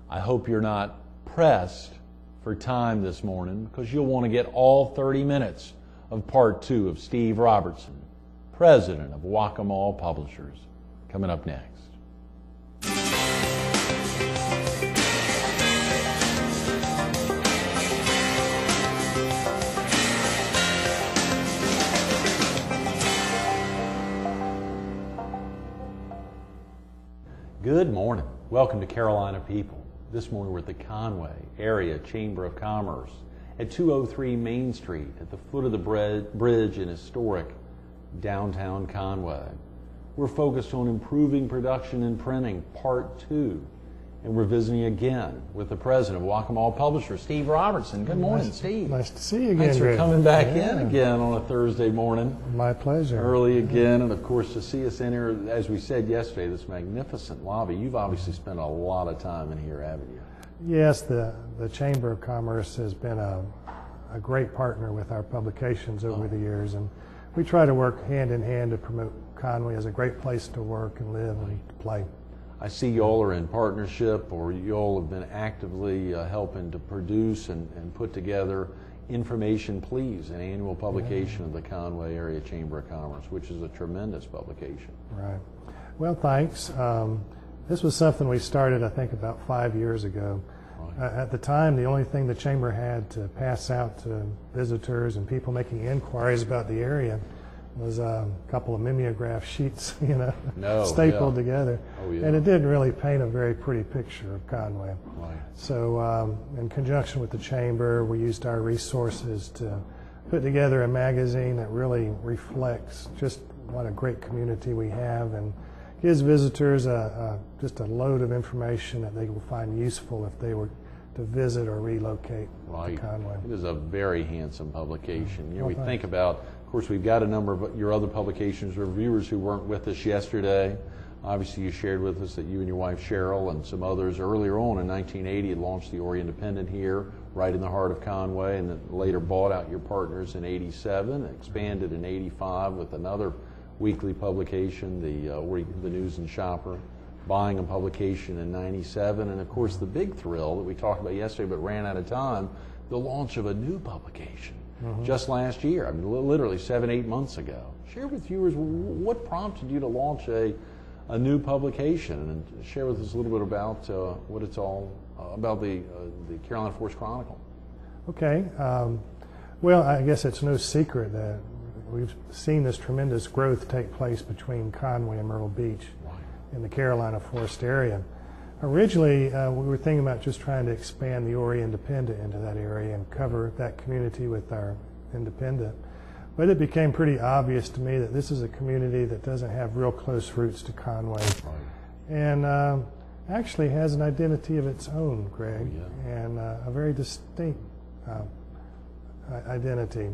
I hope you're not pressed for time this morning because you'll want to get all 30 minutes of part 2 of Steve Robertson, president of Waccamaw Publishers, coming up next. Good morning. Welcome to Carolina People. This morning we're at the Conway Area Chamber of Commerce at 203 Main Street at the foot of the bridge in historic downtown Conway. We're focused on improving production and printing, part 2. And we're visiting again with the president of Waccamaw Publishers, Steve Robertson. Good morning, Steve. Nice to see you again. Thanks for coming back in again on a Thursday morning. My pleasure. Early again, and of course to see us in here, as we said yesterday, this magnificent lobby. You've obviously spent a lot of time in here, haven't you? Yes, the Chamber of Commerce has been a great partner with our publications over the years, and we try to work hand in hand to promote Conway as a great place to work and live and to play. I see y'all are in partnership, or y'all have been actively helping to produce and put together Information Please, an annual publication of the Conway Area Chamber of Commerce, which is a tremendous publication. Right. Well, thanks. This was something we started, I think, about 5 years ago. Right. At the time, the only thing the Chamber had to pass out to visitors and people making inquiries about the area was a couple of mimeograph sheets, stapled together. Oh, yeah. And it didn't really paint a very pretty picture of Conway. Right. So in conjunction with the Chamber, we used our resources to put together a magazine that really reflects just what a great community we have and gives visitors just a load of information that they will find useful if they were to visit or relocate to Conway. It is a very handsome publication. We think about, of course, we've got a number of your other publications reviewers who weren't with us yesterday. Obviously, you shared with us that you and your wife Cheryl and some others earlier on in 1980 had launched the Orient Independent here, right in the heart of Conway, and then later bought out your partners in '87, expanded in '85 with another weekly publication, the News and Shopper, buying a publication in '97, and of course the big thrill that we talked about yesterday but ran out of time, the launch of a new publication. Just last year, I mean, literally 7-8 months ago. Share with viewers what prompted you to launch a new publication, and share with us a little bit about what it's all about, the Carolina Force Chronicle. Okay. Well, I guess it's no secret that we've seen this tremendous growth take place between Conway and Myrtle Beach in the Carolina Forest area. Originally, we were thinking about just trying to expand the Orient Independent into that area and cover that community with our independent. But it became pretty obvious to me that this is a community that doesn't have real close roots to Conway. And actually has an identity of its own, Greg, and a very distinct identity.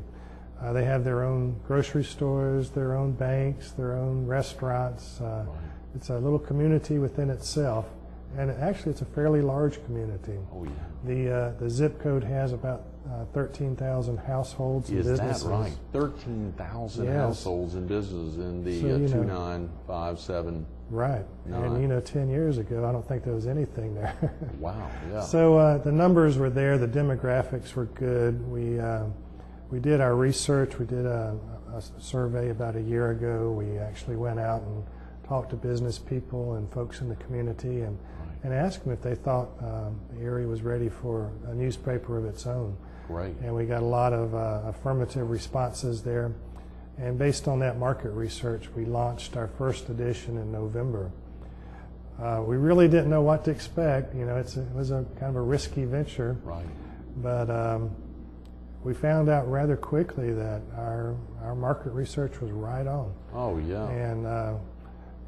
They have their own grocery stores, their own banks, their own restaurants. It's a little community within itself. And actually, it's a fairly large community. Oh, yeah. The zip code has about 13,000 households and businesses. Is that right? 13,000 households and businesses in the 29579. Right. And 10 years ago, I don't think there was anything there. Wow. Yeah. So the numbers were there. The demographics were good. We did our research. We did a survey about a year ago. We actually went out and talked to business people and folks in the community and asked them if they thought the area was ready for a newspaper of its own. Great. And we got a lot of affirmative responses there. And based on that market research, we launched our first edition in November. We really didn't know what to expect. It was a kind of a risky venture. Right. But we found out rather quickly that our market research was right on. Oh, yeah. And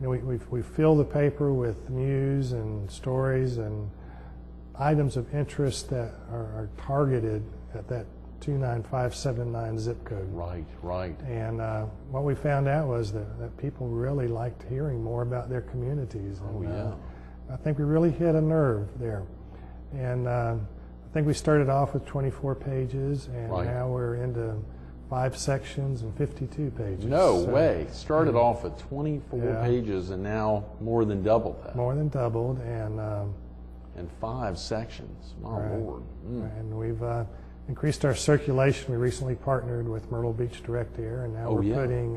we fill the paper with news and stories and items of interest that are targeted at that 29579 zip code. Right. And what we found out was that people really liked hearing more about their communities. And, I think we really hit a nerve there. And I think we started off with 24 pages, and now we're into 5 sections and 52 pages. No way. Started off at 24 pages and now more than doubled that. More than doubled, and And 5 sections. My Right. Lord. And we've increased our circulation. We recently partnered with Myrtle Beach Direct Air, and now Oh, we're yeah. putting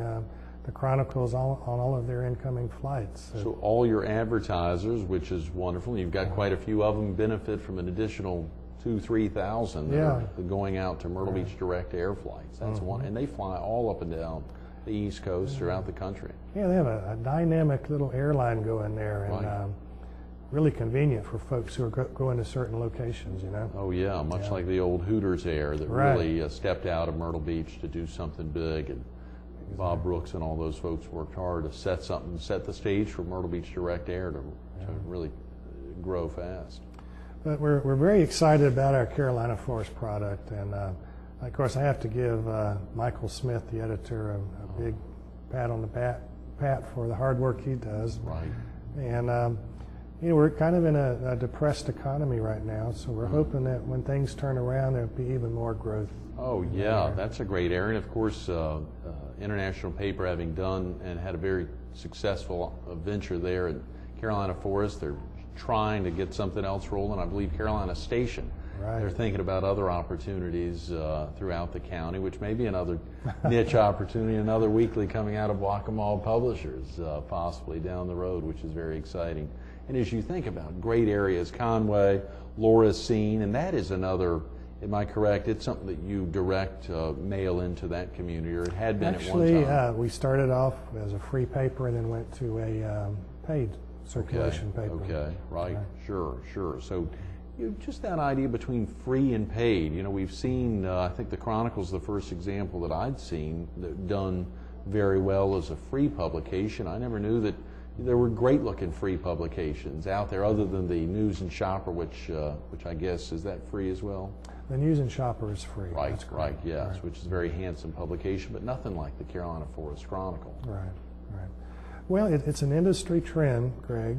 the Chronicles on all of their incoming flights. So all your advertisers, which is wonderful, you've got quite a few of them, benefit from an additional 2,000-3,000 that are going out to Myrtle Beach Direct Air flights. That's one, and they fly all up and down the East Coast throughout the country. Yeah, they have a dynamic little airline going there, and Right. really convenient for folks who are going to certain locations, you know. Oh yeah, much like the old Hooters Air that Right. really stepped out of Myrtle Beach to do something big, and Bob Brooks and all those folks worked hard to set the stage for Myrtle Beach Direct Air to really grow fast. But we're very excited about our Carolina Forest product, and of course I have to give Michael Smith, the editor, a big pat on the pat for the hard work he does. Right. And you know, we're kind of in a depressed economy right now, so we're hoping that when things turn around, there'll be even more growth. Oh yeah, that's a great area. And of course, International Paper having done and had a very successful venture there in Carolina Forest, they're trying to get something else rolling. I believe Carolina Station. Right. They're thinking about other opportunities throughout the county, which may be another niche opportunity, another weekly coming out of Guacamole Publishers, possibly down the road, which is very exciting. And as you think about great areas, Conway, Laura's Scene, and that is another, am I correct, it's something that you direct mail into that community, or it had been Actually, at one time? we started off as a free paper and then went to a paid circulation paper. Okay, right, sure. So just that idea between free and paid. You know, we've seen, I think the Chronicle's the first example that I'd seen that done very well as a free publication. I never knew that there were great looking free publications out there other than the News and Shopper, which I guess, is that free as well? The News and Shopper is free. Right, That's right, correct. yes, Right. which is a very handsome publication, but nothing like the Carolina Forest Chronicle. Right. Well, it's an industry trend, Greg.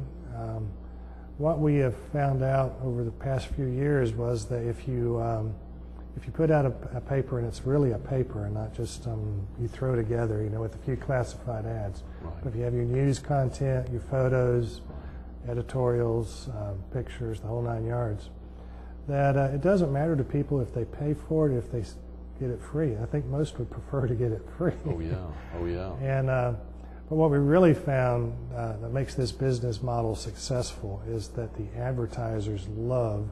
What we have found out over the past few years was that if you put out a paper and it's really a paper and not just you throw together, you know, with a few classified ads. Right. But if you have your news content, your photos, editorials, pictures, the whole 9 yards, that it doesn't matter to people if they pay for it, if they get it free. I think most would prefer to get it free. Oh yeah. And but what we really found that makes this business model successful is that the advertisers love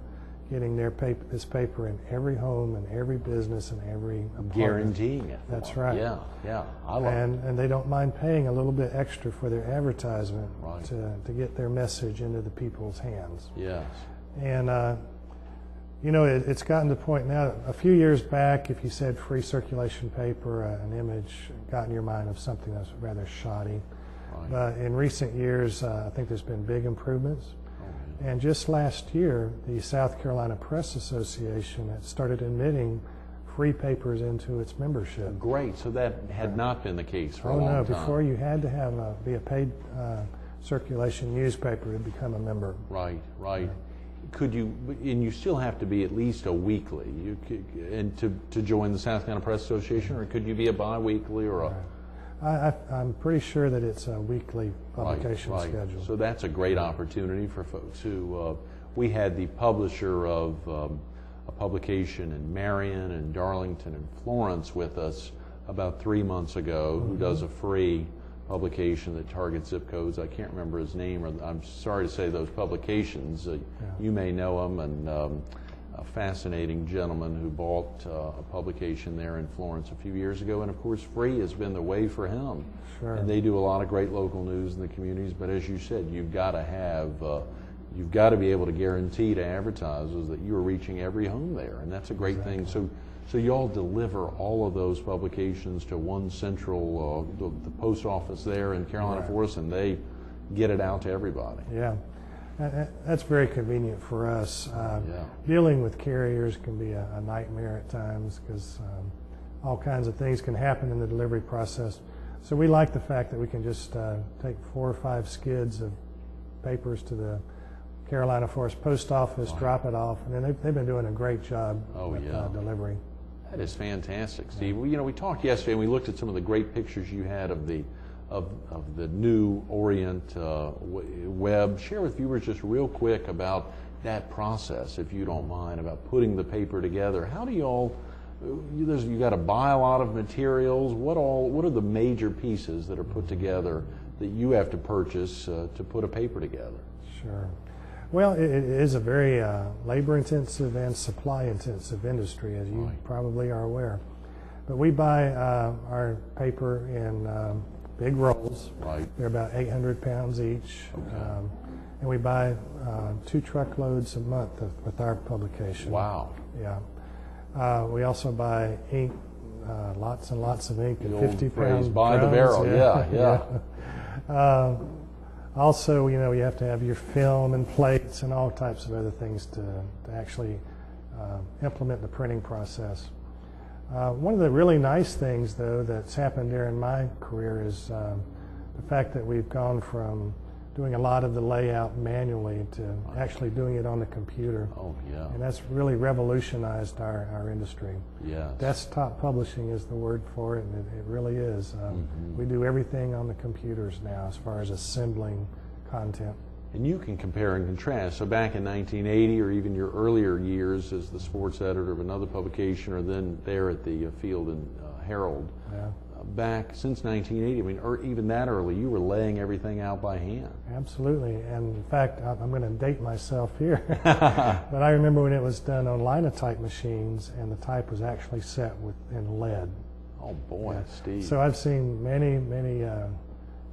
getting this paper in every home and every business and every apartment. Guaranteeing it. That's right. Yeah. I love it. And they don't mind paying a little bit extra for their advertisement Right. to get their message into the people's hands. Yes. And you know, it's gotten to the point now, a few years back, if you said free circulation paper, an image got in your mind of something that's rather shoddy. Right. But in recent years, I think there's been big improvements. Okay. And just last year, the South Carolina Press Association had started admitting free papers into its membership. Great. So that had not been the case for a long no, time. before you had to have be a paid circulation newspaper to become a member. Right. Could you, and you still have to be at least a weekly, and to join the South Carolina Press Association, or could you be a bi-weekly or a... I'm pretty sure that it's a weekly publication right. schedule. So that's a great opportunity for folks who, we had the publisher of a publication in Marion and Darlington and Florence with us about 3 months ago, who does a free publication that targets zip codes. I can't remember his name, or I'm sorry to say those publications. You may know him, and a fascinating gentleman who bought a publication there in Florence a few years ago, and of course free has been the way for him. Sure. And they do a lot of great local news in the communities, but as you said, you've got to be able to guarantee to advertisers that you are reaching every home there, and that's a great thing. So you all deliver all of those publications to one central, the post office there in Carolina Forest, and they get it out to everybody. Yeah, that's very convenient for us. Dealing with carriers can be a nightmare at times because all kinds of things can happen in the delivery process. So we like the fact that we can just take 4 or 5 skids of papers to the Carolina Forest Post Office, drop it off, and then they've been doing a great job with delivery. That is fantastic, Steve. Well, you know, we talked yesterday and we looked at some of the great pictures you had of the new Orient web. Share with viewers just real quick about that process, if you don't mind, about putting the paper together. How do you all, you got to buy a lot of materials. What are the major pieces that are put together that you have to purchase to put a paper together? Sure. Well, it is a very labor-intensive and supply-intensive industry, as you probably are aware. But we buy our paper in big rolls. Right. They're about 800 pounds each. Okay. And we buy 2 truckloads a month with our publication. Wow. Yeah. We also buy ink, lots and lots of ink, The and 50 old phrase, pound buy the drums. barrel. Yeah. Also, you have to have your film and plates and all types of other things to actually implement the printing process. One of the really nice things, though, that's happened during my career is the fact that we've gone from doing a lot of the layout manually to actually doing it on the computer. Oh, yeah. And that's really revolutionized our industry. Yes. Desktop publishing is the word for it, and it really is. We do everything on the computers now as far as assembling content. And you can compare and contrast. So back in 1980, or even your earlier years as the sports editor of another publication, or then there at the Field and Herald, Yeah. Back since 1980, I mean, or even that early, you were laying everything out by hand. Absolutely. And in fact, I'm going to date myself here, but I remember when it was done on linotype machines and the type was actually set in lead. Oh boy, Yeah. Steve. So I've seen many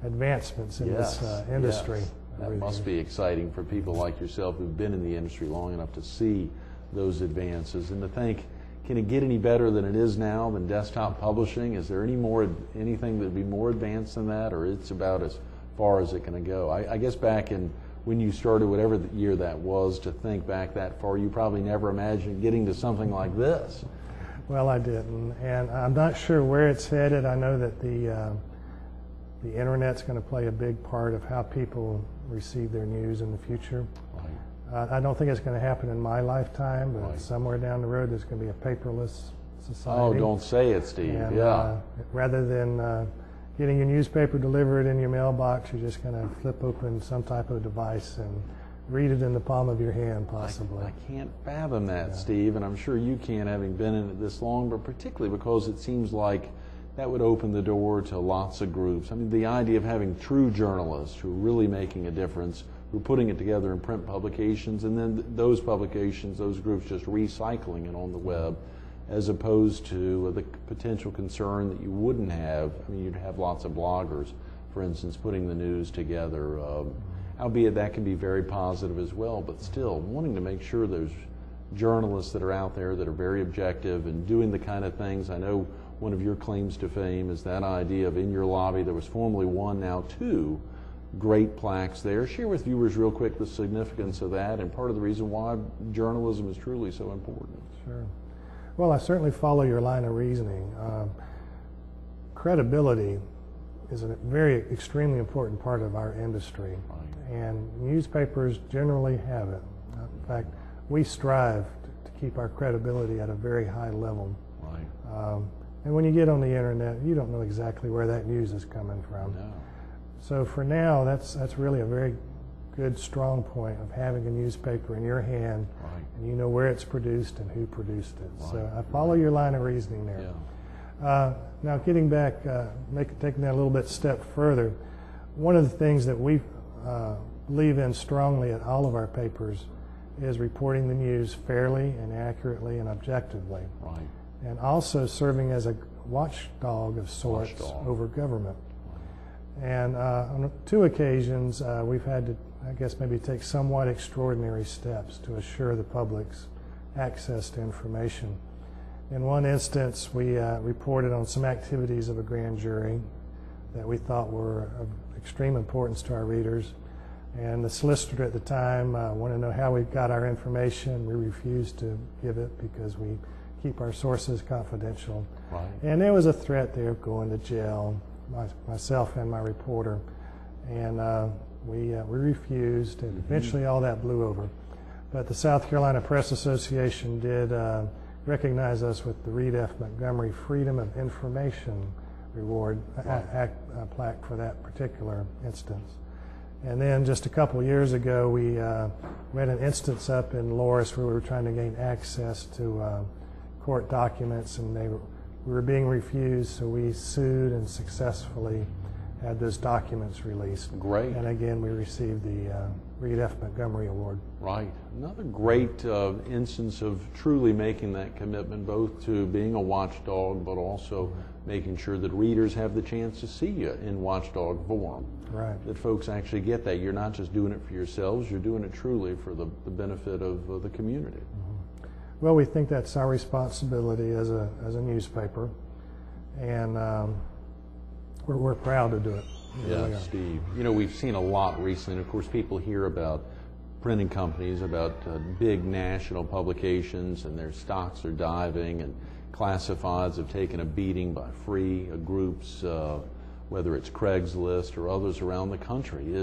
advancements in this industry. Yes. That must be exciting for people like yourself who've been in the industry long enough to see those advances and to think, can it get any better than it is now than desktop publishing? Is there anything that would be more advanced than that, or it's about as far as it can go? I guess back in when you started, whatever the year that was, to think back that far, you probably never imagined getting to something like this. Well, I didn't, and I'm not sure where it's headed. I know that the internet's going to play a big part of how people receive their news in the future. I don't think it's going to happen in my lifetime, but somewhere down the road there's going to be a paperless society. Oh, don't say it, Steve. And, yeah. Rather than getting your newspaper delivered in your mailbox, you're just going to flip open some type of device and read it in the palm of your hand, possibly. I can't fathom that, Steve, and I'm sure you can't, having been in it this long, but particularly because it seems like that would open the door to lots of groups. I mean, the idea of having true journalists who are really making a difference, who are putting it together in print publications, and then those publications, those groups just recycling it on the web, as opposed to the potential concern that you wouldn't have. I mean, you'd have lots of bloggers, for instance, putting the news together, albeit that can be very positive as well, but still wanting to make sure there's journalists that are out there that are very objective and doing the kind of things. I know one of your claims to fame is that idea of in your lobby. There was formerly one, now 2 great plaques there. Share with viewers real quick the significance of that and part of the reason why journalism is truly so important. Sure. Well, I certainly follow your line of reasoning. Credibility is a very extremely important part of our industry, and newspapers generally have it. In fact, we strive to keep our credibility at a very high level. Right. And when you get on the internet, you don't know exactly where that news is coming from. No. So for now, that's really a very good, strong point of having a newspaper in your hand, and you know where it's produced and who produced it. So I follow your line of reasoning there. Yeah. Now getting back, taking that a little bit step further, one of the things that we believe in strongly at all of our papers is reporting the news fairly and accurately and objectively. Right. And also serving as a watchdog of sorts over government. And on 2 occasions, we've had to, I guess, maybe take somewhat extraordinary steps to assure the public's access to information. In one instance, we reported on some activities of a grand jury that we thought were of extreme importance to our readers. And the solicitor at the time wanted to know how we got our information. We refused to give it because we keep our sources confidential. Right. And there was a threat there of going to jail, myself and my reporter. And we refused, and eventually all that blew over. But the South Carolina Press Association did recognize us with the Reed F. Montgomery Freedom of Information Reward plaque for that particular instance. And then just a couple of years ago, we had an instance up in Loris where we were trying to gain access to court documents, and we were being refused, so we sued and successfully had those documents released. Great. And again, we received the Reed F. Montgomery Award. Right. Another great instance of truly making that commitment, both to being a watchdog, but also making sure that readers have the chance to see you in watchdog form. Right. That folks actually get that. You're not just doing it for yourselves, you're doing it truly for the benefit of the community. Well, we think that's our responsibility as a newspaper, and we're proud to do it. Yeah, Steve. You know, we've seen a lot recently. Of course, people hear about printing companies, about big national publications, and their stocks are diving, and classifieds have taken a beating by free groups, whether it's Craigslist or others around the country.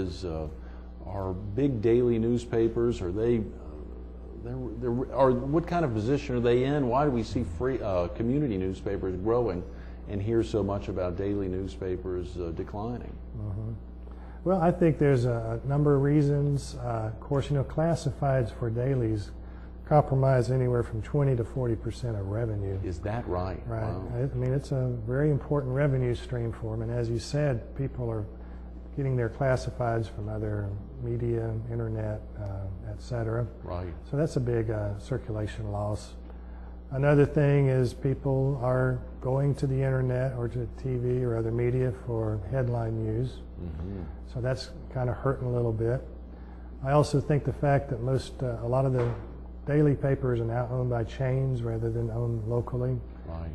Are big daily newspapers, are they? What kind of position are they in? Why do we see free community newspapers growing, and hear so much about daily newspapers declining? Well, I think there's a number of reasons. Of course, you know, classifieds for dailies compromise anywhere from 20 to 40% of revenue. Is that right? Right. Wow. I mean, it's a very important revenue stream for them. And as you said, people are getting their classifieds from other media, internet, et cetera. Right. So that's a big circulation loss. Another thing is people are going to the internet or to TV or other media for headline news. So that's kind of hurting a little bit. I also think the fact that a lot of the daily papers are now owned by chains rather than owned locally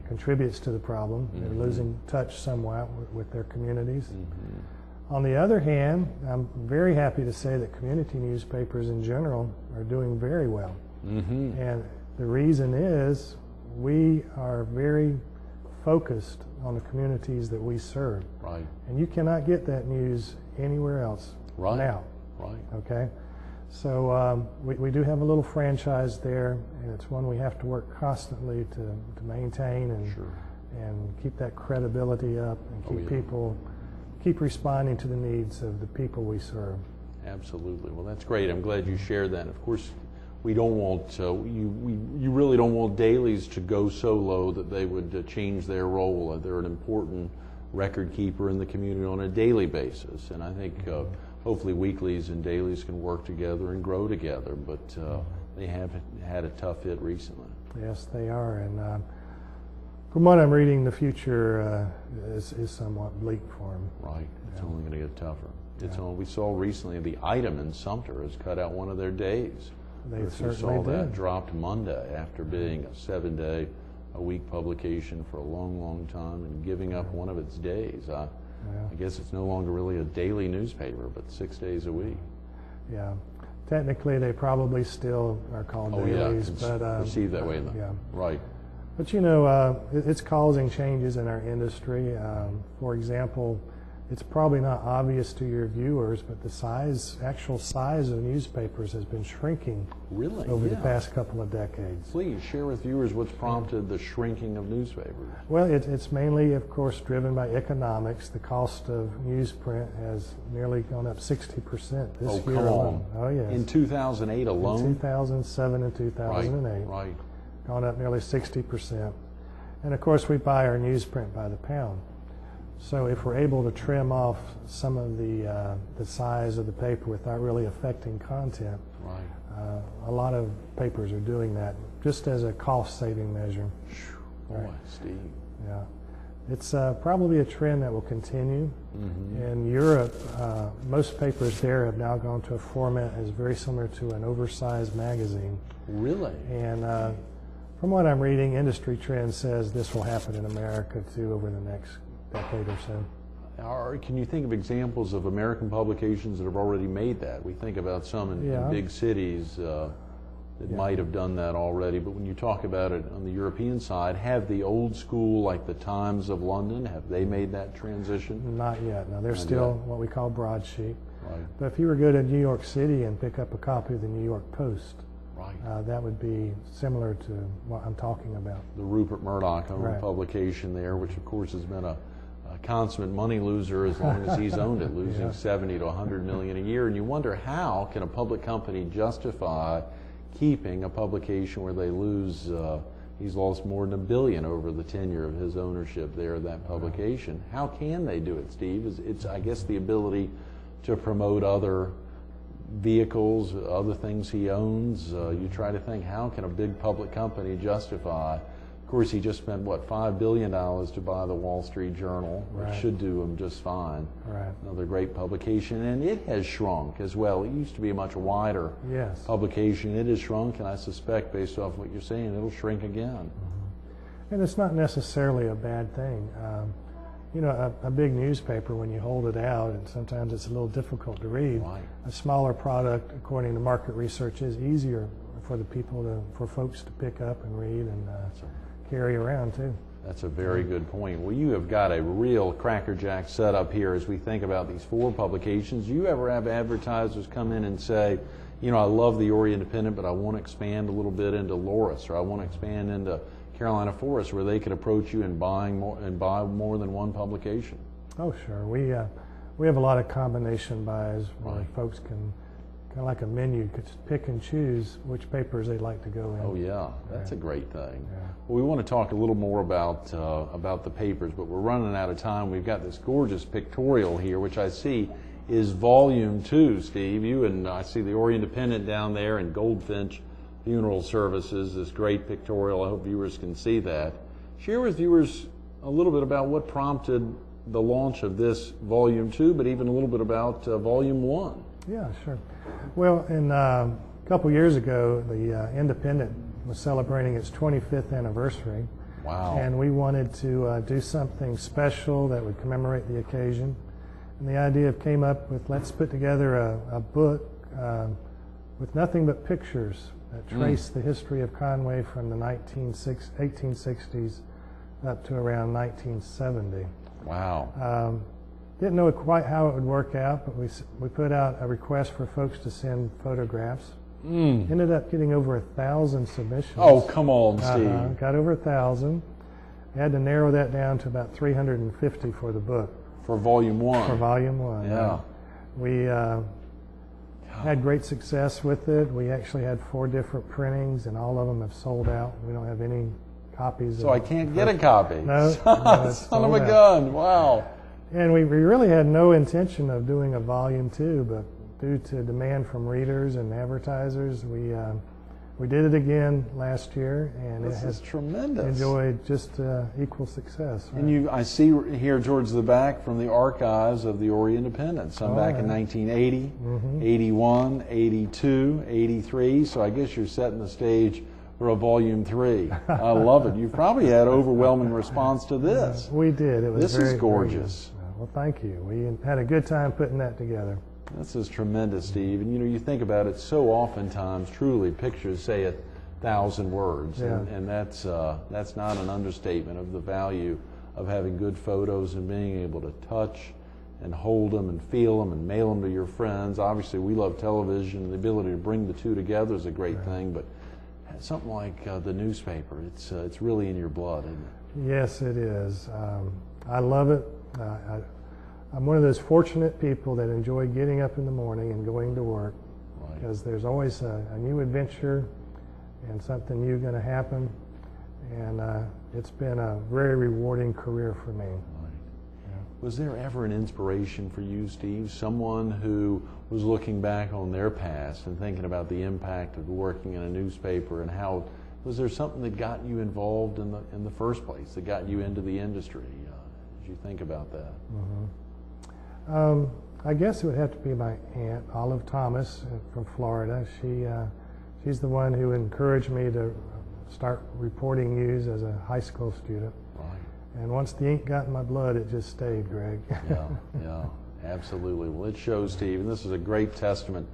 contributes to the problem. They're losing touch somewhat with their communities. On the other hand, I'm very happy to say that community newspapers in general are doing very well. And the reason is we are very focused on the communities that we serve. Right. And you cannot get that news anywhere else now. Right. Okay? So we do have a little franchise there, and it's one we have to work constantly to maintain and keep that credibility up and keep responding to the needs of the people we serve. Absolutely. Well, that's great. I'm glad you shared that. Of course, we don't want you really don't want dailies to go so low that they would change their role. They're an important record keeper in the community on a daily basis, and I think hopefully weeklies and dailies can work together and grow together. But they have had a tough hit recently. Yes, they are, and from what I'm reading, the future is somewhat bleak for them. Right. It's only going to get tougher. We saw recently the Item in Sumter has cut out one of their days. They certainly saw that did. dropped Monday after being a 7-day-a-week publication for a long, long time and giving up one of its days. I guess it's no longer really a daily newspaper, but 6 days a week. Yeah. Technically, they probably still are called dailies. But perceived that way. Right. But you know, it's causing changes in our industry. For example, it's probably not obvious to your viewers, but the actual size of newspapers has been shrinking over the past couple of decades. Please share with viewers what's prompted the shrinking of newspapers. Well, it's mainly, of course, driven by economics. The cost of newsprint has nearly gone up 60% this year alone. Oh, yes. In 2008 alone? In 2007 and 2008. Right. Gone up nearly 60%. And of course, we buy our newsprint by the pound. So if we're able to trim off some of the size of the paper without really affecting content, a lot of papers are doing that just as a cost-saving measure. Boy, Steve. Yeah. It's probably a trend that will continue. In Europe, most papers there have now gone to a format that's very similar to an oversized magazine. Really? And from what I'm reading, industry trend says this will happen in America too over the next decade or so. Can you think of examples of American publications that have already made that? We think about some in big cities that might have done that already, but when you talk about it on the European side, have the old school, like the Times of London, have they made that transition? Not yet. No, they're still what we call broadsheet. Right. But if you were to go to New York City and pick up a copy of the New York Post, that would be similar to what I'm talking about. The Rupert Murdoch publication there, which of course has been a a consummate money loser as long as he's owned it, losing Yeah. 70 to 100 million a year. And you wonder, how can a public company justify keeping a publication where they lose, he's lost more than $1 billion over the tenure of his ownership there of that publication. How can they do it, Steve? It's I guess, the ability to promote other vehicles, other things he owns. You try to think, how can a big public company justify? Of course, he just spent, what, $5 billion to buy the Wall Street Journal, which Right. should do him just fine. Right. Another great publication, and it has shrunk as well. It used to be a much wider Yes. publication. It has shrunk, and I suspect, based off what you're saying, it'll shrink again. And it's not necessarily a bad thing. You know, a big newspaper, when you hold it out, and sometimes it's a little difficult to read. Right. A smaller product, according to market research, is easier for the people for folks to pick up and read and carry around too. That's a very good point. Well, you have got a real crackerjack setup here as we think about these 4 publications. Do you ever have advertisers come in and say, you know, I love the Oriole Independent, but I want to expand a little bit into Loris, or I want to expand into Carolina Forest, where they could approach you and buy more than one publication? Oh, sure. We have a lot of combination buys where Right. folks can, kind of like a menu, could pick and choose which papers they'd like to go in. Oh yeah, that's a great thing. Yeah. Well, we want to talk a little more about the papers, but we're running out of time. We've got this gorgeous pictorial here, which I see is volume 2, Steve. You and I see the Oriole Independent down there, and Goldfinch Funeral Services, this great pictorial. I hope viewers can see that. Share with viewers a little bit about what prompted the launch of this volume 2, but even a little bit about volume 1. Yeah, sure. Well, a couple years ago, the Independent was celebrating its 25th anniversary. Wow. And we wanted to do something special that would commemorate the occasion. And the idea came up with, let's put together a book with nothing but pictures that trace the history of Conway from the 1860s up to around 1970. Wow. Didn't know quite how it would work out, but we put out a request for folks to send photographs. Ended up getting over 1,000 submissions. Oh, come on, Steve. Got over 1,000. Had to narrow that down to about 350 for the book. For volume 1. For volume 1. Yeah. We had great success with it. We actually had 4 different printings, and all of them have sold out. We don't have any copies. So I can't get a copy. No, it's Son of sold a out. gun. Wow. And we really had no intention of doing a volume 2, but due to demand from readers and advertisers, we did it again last year, and This it has is tremendous. enjoyed just equal success. Right? And I see here towards the back from the archives of the Oriole Independent, some back in 1980, 81, 82, 83. So I guess you're setting the stage for a volume 3. I love it. You've probably had overwhelming response to this. We did. It was This very, is gorgeous. Very good. Well, thank you. We had a good time putting that together. This is tremendous, Steve. And you think about it, so oftentimes, truly, pictures say 1,000 words, Yeah. and that's not an understatement of the value of having good photos and being able to touch and hold them and feel them and mail them to your friends. Obviously, we love television, and the ability to bring the two together is a great thing, but something like the newspaper, it's really in your blood, isn't it? Yes, it is. I love it. I'm one of those fortunate people that enjoy getting up in the morning and going to work, Right. because there's always a new adventure and something new going to happen, and it's been a very rewarding career for me. Was there ever an inspiration for you, Steve? Someone who was looking back on their past and thinking about the impact of working in a newspaper, and how was there something that got you involved in the first place, that got you into the industry? As you think about that. I guess it would have to be my aunt, Olive Thomas, from Florida. She's the one who encouraged me to start reporting news as a high school student. Right. And once the ink got in my blood, it just stayed, Greg. Yeah, absolutely. Well, it shows, Steve, and this is a great testament.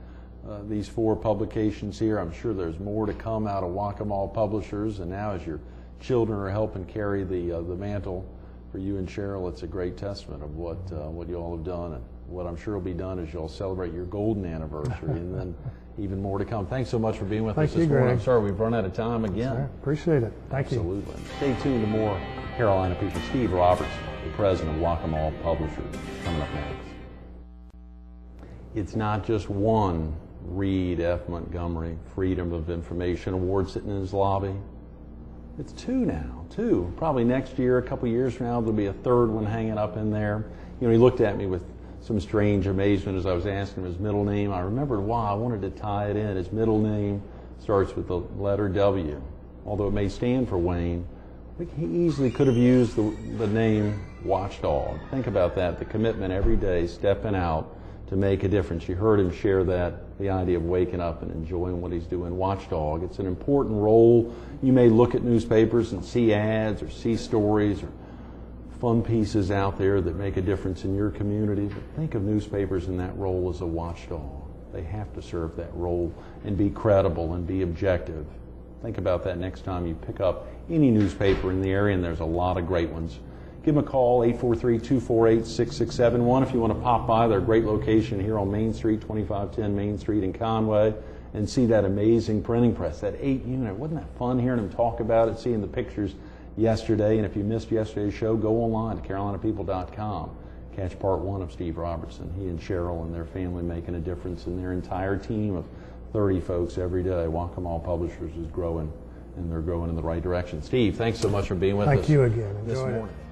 These 4 publications here, I'm sure there's more to come out of Waccamaw Publishers, and now as your children are helping carry the mantle for you and Cheryl, it's a great testament of what you all have done, and what I'm sure will be done as you all celebrate your golden anniversary, and then even more to come. Thanks so much for being with us this morning. I'm sorry we've run out of time again. Appreciate it. Thank you. Absolutely. Stay tuned to more Carolina People. Steve Robertson. the president of Waccamaw Publishers, coming up next. It's not just one Reed F. Montgomery Freedom of Information Award sitting in his lobby. It's two now, two. Probably next year, a couple years from now, there'll be a third one hanging up in there. You know, he looked at me with some strange amazement as I was asking him his middle name. I remembered why I wanted to tie it in. His middle name starts with the letter W. Although it may stand for Wayne, he easily could have used the name Watchdog. Think about that, the commitment every day, stepping out to make a difference. You heard him share that, the idea of waking up and enjoying what he's doing. Watchdog, it's an important role. You may look at newspapers and see ads or see stories or fun pieces out there that make a difference in your community, but think of newspapers in that role as a watchdog. They have to serve that role and be credible and be objective. Think about that next time you pick up any newspaper in the area, and there's a lot of great ones. Give them a call, 843-248-6671. If you want to pop by their great location here on Main Street, 2510 Main Street in Conway, and see that amazing printing press, that 8-unit. Wasn't that fun hearing him talk about it, seeing the pictures yesterday? And if you missed yesterday's show, go online to carolinapeople.com. Catch part one of Steve Robertson. He and Cheryl and their family making a difference in their entire team of 30 folks every day. Waccamaw Publishers is growing, and they're growing in the right direction. Steve, thanks so much for being with us. Thank you again. This Enjoy morning. it.